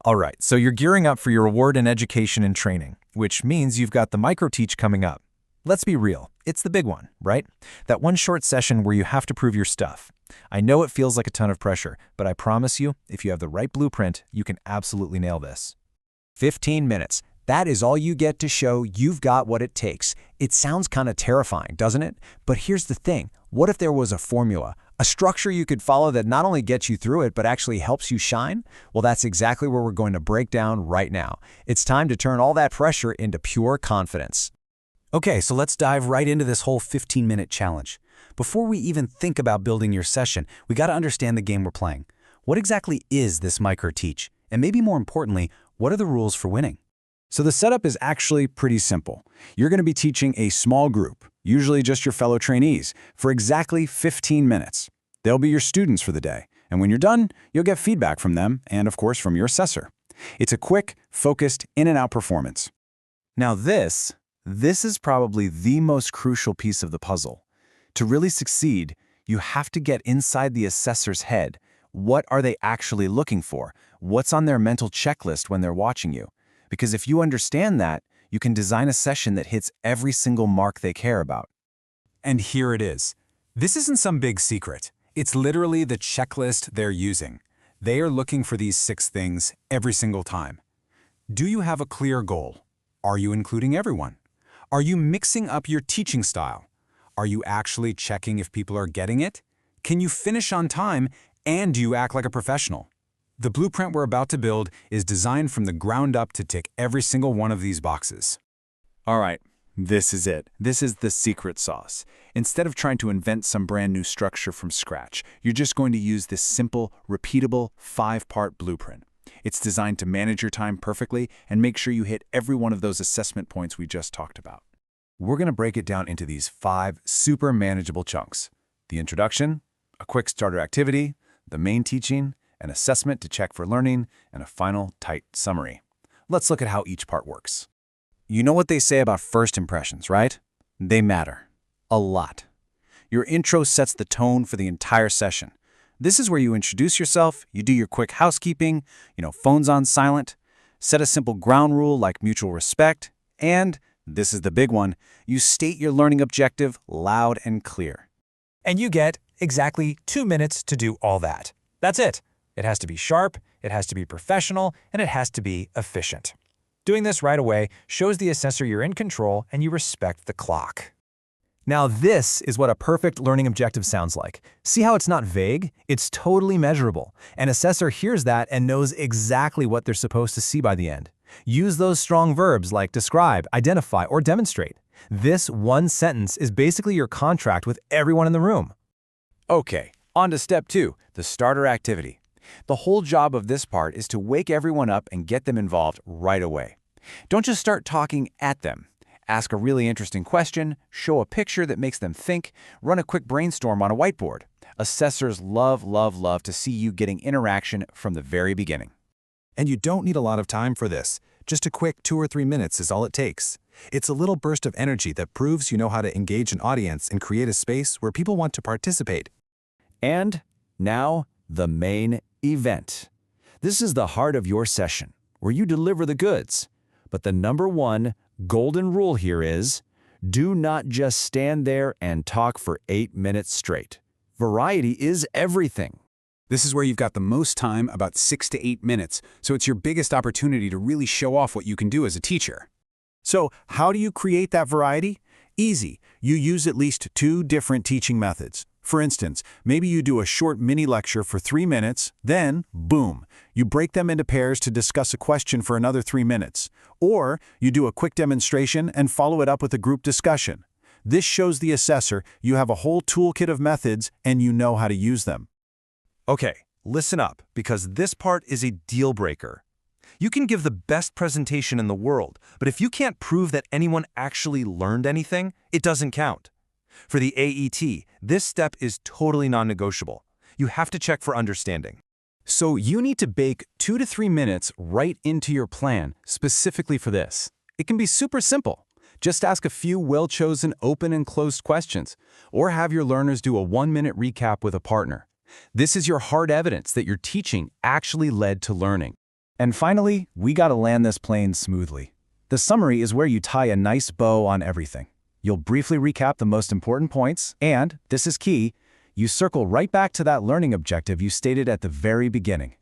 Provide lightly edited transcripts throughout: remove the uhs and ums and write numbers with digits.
All right, so you're gearing up for your award in education and training, which means you've got the Microteach coming up. Let's be real, it's the big one, right? That one short session where you have to prove your stuff. I know it feels like a ton of pressure, but I promise you, if you have the right blueprint, you can absolutely nail this. 15 minutes. That is all you get to show you've got what it takes. It sounds kind of terrifying, doesn't it? But here's the thing. What if there was a formula, a structure you could follow that not only gets you through it, but actually helps you shine? Well, that's exactly where we're going to break down right now. It's time to turn all that pressure into pure confidence. Okay, so let's dive right into this whole 15-minute challenge. Before we even think about building your session, we got to understand the game we're playing. What exactly is this Microteach? And maybe more importantly, what are the rules for winning? So the setup is actually pretty simple. You're going to be teaching a small group, usually just your fellow trainees, for exactly 15 minutes. They'll be your students for the day, and when you're done, you'll get feedback from them and, of course, from your assessor. It's a quick, focused, in-and-out performance. Now this is probably the most crucial piece of the puzzle. To really succeed, you have to get inside the assessor's head. What are they actually looking for? What's on their mental checklist when they're watching you? Because if you understand that, you can design a session that hits every single mark they care about. And here it is. This isn't some big secret. It's literally the checklist they're using. They are looking for these 6 things every single time. Do you have a clear goal? Are you including everyone? Are you mixing up your teaching style? Are you actually checking if people are getting it? Can you finish on time, and do you act like a professional? The blueprint we're about to build is designed from the ground up to tick every single one of these boxes. All right, this is it. This is the secret sauce. Instead of trying to invent some brand new structure from scratch, you're just going to use this simple, repeatable 5-part blueprint. It's designed to manage your time perfectly and make sure you hit every one of those assessment points we just talked about. We're going to break it down into these 5 super manageable chunks. The introduction, a quick starter activity, the main teaching, an assessment to check for learning, and a final tight summary. Let's look at how each part works. You know what they say about first impressions, right? They matter. A lot. Your intro sets the tone for the entire session. This is where you introduce yourself, you do your quick housekeeping, phones on silent, set a simple ground rule like mutual respect, and, this is the big one, you state your learning objective loud and clear. And you get exactly 2 minutes to do all that. That's it. It has to be sharp, it has to be professional, and it has to be efficient. Doing this right away shows the assessor you're in control and you respect the clock. Now this is what a perfect learning objective sounds like. See how it's not vague? It's totally measurable. An assessor hears that and knows exactly what they're supposed to see by the end. Use those strong verbs like describe, identify, or demonstrate. This one sentence is basically your contract with everyone in the room. Okay, on to step 2, the starter activity. The whole job of this part is to wake everyone up and get them involved right away. Don't just start talking at them. Ask a really interesting question, show a picture that makes them think, run a quick brainstorm on a whiteboard. Assessors love to see you getting interaction from the very beginning. And you don't need a lot of time for this. Just a quick 2 or 3 minutes is all it takes. It's a little burst of energy that proves you know how to engage an audience and create a space where people want to participate. And now, the main event. This is the heart of your session, where you deliver the goods. But the #1 golden rule here is, do not just stand there and talk for 8 minutes straight. Variety is everything. This is where you've got the most time, about 6 to 8 minutes, so it's your biggest opportunity to really show off what you can do as a teacher. So how do you create that variety? Easy. You use at least 2 different teaching methods. For instance, maybe you do a short mini lecture for 3 minutes, then, boom, you break them into pairs to discuss a question for another 3 minutes. Or you do a quick demonstration and follow it up with a group discussion. This shows the assessor you have a whole toolkit of methods and you know how to use them. Okay, listen up, because this part is a deal breaker. You can give the best presentation in the world, but if you can't prove that anyone actually learned anything, it doesn't count. For the AET, this step is totally non-negotiable. You have to check for understanding. So you need to bake 2 to 3 minutes right into your plan specifically for this. It can be super simple. Just ask a few well-chosen open and closed questions, or have your learners do a 1-minute recap with a partner. This is your hard evidence that your teaching actually led to learning. And finally, we gotta land this plane smoothly. The summary is where you tie a nice bow on everything. You'll briefly recap the most important points, and, this is key, you circle right back to that learning objective you stated at the very beginning.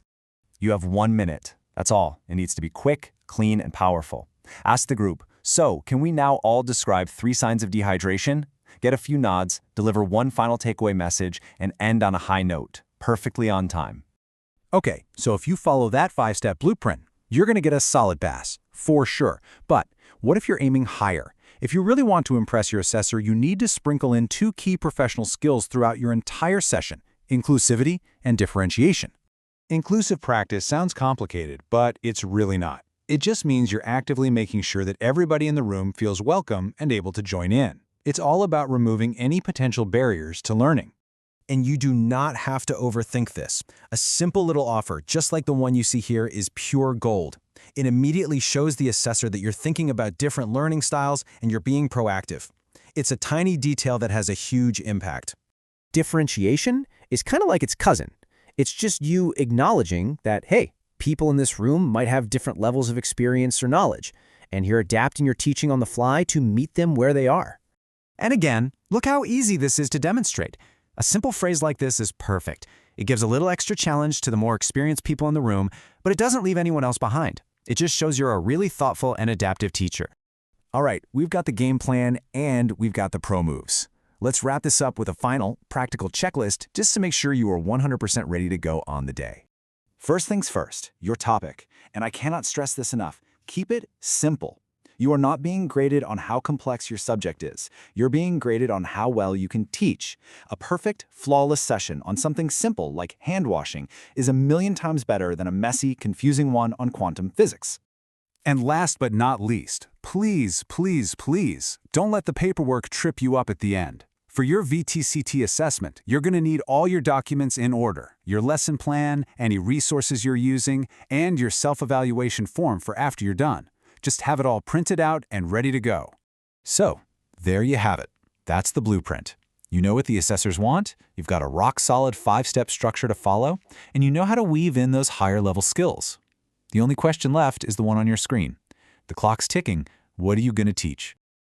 You have 1 minute. That's all. It needs to be quick, clean, and powerful. Ask the group, so can we now all describe 3 signs of dehydration? Get a few nods, deliver one final takeaway message, and end on a high note, perfectly on time. Okay, so if you follow that 5-step blueprint, you're going to get a solid pass, for sure. But what if you're aiming higher? If you really want to impress your assessor, you need to sprinkle in 2 key professional skills throughout your entire session: inclusivity and differentiation. Inclusive practice sounds complicated, but it's really not. It just means you're actively making sure that everybody in the room feels welcome and able to join in. It's all about removing any potential barriers to learning. And you do not have to overthink this. A simple little offer, just like the one you see here, is pure gold. It immediately shows the assessor that you're thinking about different learning styles and you're being proactive. It's a tiny detail that has a huge impact. Differentiation is kind of like its cousin. It's just you acknowledging that, hey, people in this room might have different levels of experience or knowledge, and you're adapting your teaching on the fly to meet them where they are. And again, look how easy this is to demonstrate. A simple phrase like this is perfect. It gives a little extra challenge to the more experienced people in the room, but it doesn't leave anyone else behind. It just shows you're a really thoughtful and adaptive teacher. All right, we've got the game plan and we've got the pro moves. Let's wrap this up with a final, practical checklist just to make sure you are 100% ready to go on the day. First things first, your topic. And I cannot stress this enough. Keep it simple. You are not being graded on how complex your subject is. You're being graded on how well you can teach. A perfect, flawless session on something simple like hand washing is 1,000,000 times better than a messy, confusing one on quantum physics. And last but not least, please, please, please, don't let the paperwork trip you up at the end. For your VTCT assessment, you're going to need all your documents in order, your lesson plan, any resources you're using, and your self-evaluation form for after you're done. Just have it all printed out and ready to go. So, there you have it. That's the blueprint. You know what the assessors want, you've got a rock-solid 5-step structure to follow, and you know how to weave in those higher-level skills. The only question left is the one on your screen. The clock's ticking. What are you going to teach?